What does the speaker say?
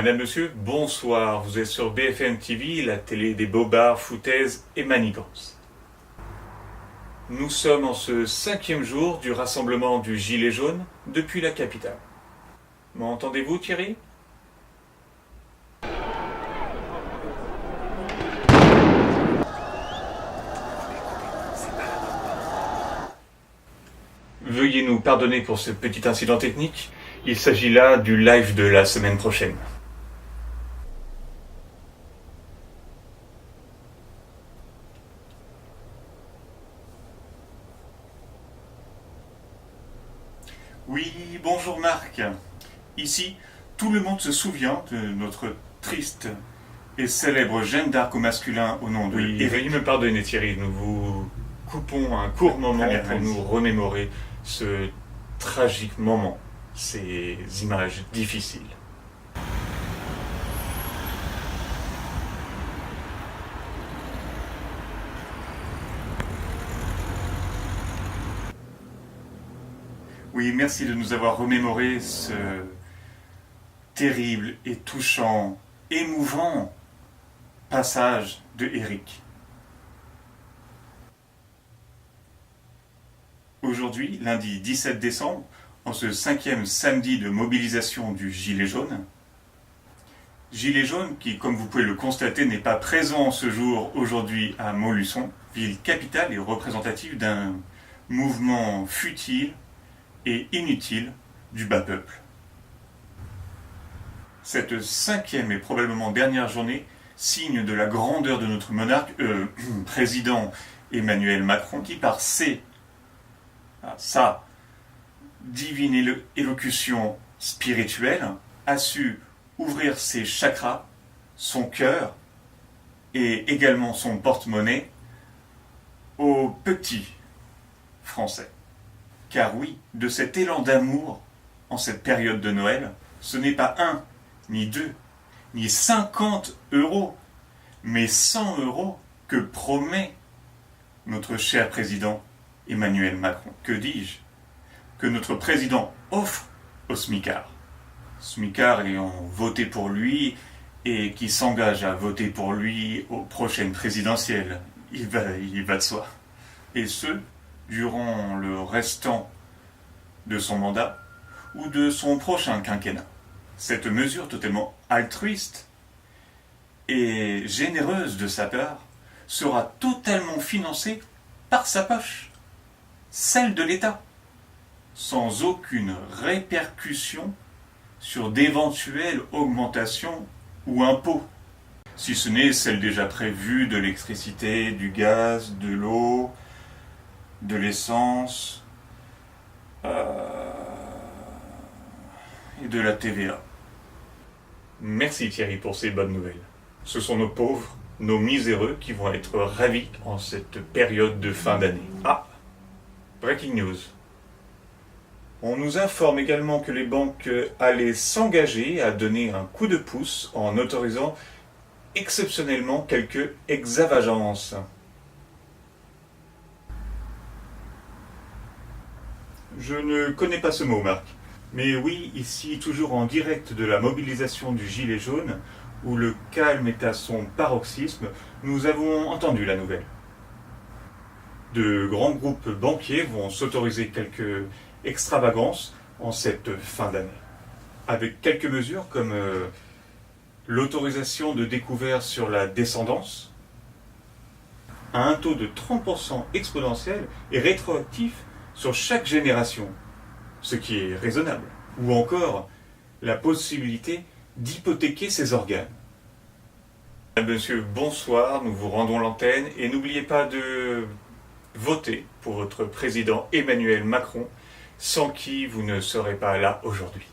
Madame, Monsieur, bonsoir. Vous êtes sur BFM TV, la télé des bobards, foutaises et manigances. Nous sommes en ce 5e jour du rassemblement du Gilet jaune depuis la capitale. M'entendez-vous, Thierry ? Veuillez nous pardonner pour ce petit incident technique. Il s'agit là du live de la semaine prochaine. Oui, bonjour Marc. Ici, tout le monde se souvient de notre triste et célèbre Jeanne d'Arc au masculin au nom de... Oui, veuillez me pardonner Thierry, nous vous coupons un court moment pour nous remémorer ce tragique moment, ces images difficiles. Oui, merci de nous avoir remémoré ce terrible et touchant, émouvant passage de Éric. Aujourd'hui, lundi 17 décembre, en ce 5e samedi de mobilisation du Gilet jaune, Gilet jaune qui, comme vous pouvez le constater, n'est pas présent ce jour aujourd'hui à Montluçon, ville capitale et représentative d'un mouvement futile et inutile du bas peuple. Cette 5e et probablement dernière journée signe de la grandeur de notre monarque, président Emmanuel Macron, qui par sa divine élocution spirituelle a su ouvrir ses chakras, son cœur et également son porte-monnaie aux petits Français. Car oui, de cet élan d'amour en cette période de Noël, ce n'est pas 1, ni 2, ni 50 euros, mais 100 euros que promet notre cher président Emmanuel Macron. Que dis-je ? Que notre président offre aux smicards. Smicards ayant voté pour lui et qui s'engage à voter pour lui aux prochaines présidentielles. Il va de soi. Et ce, durant le restant de son mandat ou de son prochain quinquennat. Cette mesure totalement altruiste et généreuse de sa part sera totalement financée par sa poche, celle de l'État, sans aucune répercussion sur d'éventuelles augmentations ou impôts, si ce n'est celle déjà prévue de l'électricité, du gaz, de l'eau, de l'essence et de la TVA. Merci Thierry pour ces bonnes nouvelles. Ce sont nos pauvres, nos miséreux qui vont être ravis en cette période de fin d'année. Ah, breaking news. On nous informe également que les banques allaient s'engager à donner un coup de pouce en autorisant exceptionnellement quelques extravagances. Je ne connais pas ce mot, Marc. Mais oui, ici, toujours en direct de la mobilisation du Gilet jaune, où le calme est à son paroxysme, nous avons entendu la nouvelle. De grands groupes banquiers vont s'autoriser quelques extravagances en cette fin d'année. Avec quelques mesures comme l'autorisation de découvert sur la descendance, à un taux de 30% exponentiel et rétroactif sur chaque génération, ce qui est raisonnable. Ou encore la possibilité d'hypothéquer ses organes. Monsieur, bonsoir, nous vous rendons l'antenne et n'oubliez pas de voter pour votre président Emmanuel Macron, sans qui vous ne serez pas là aujourd'hui.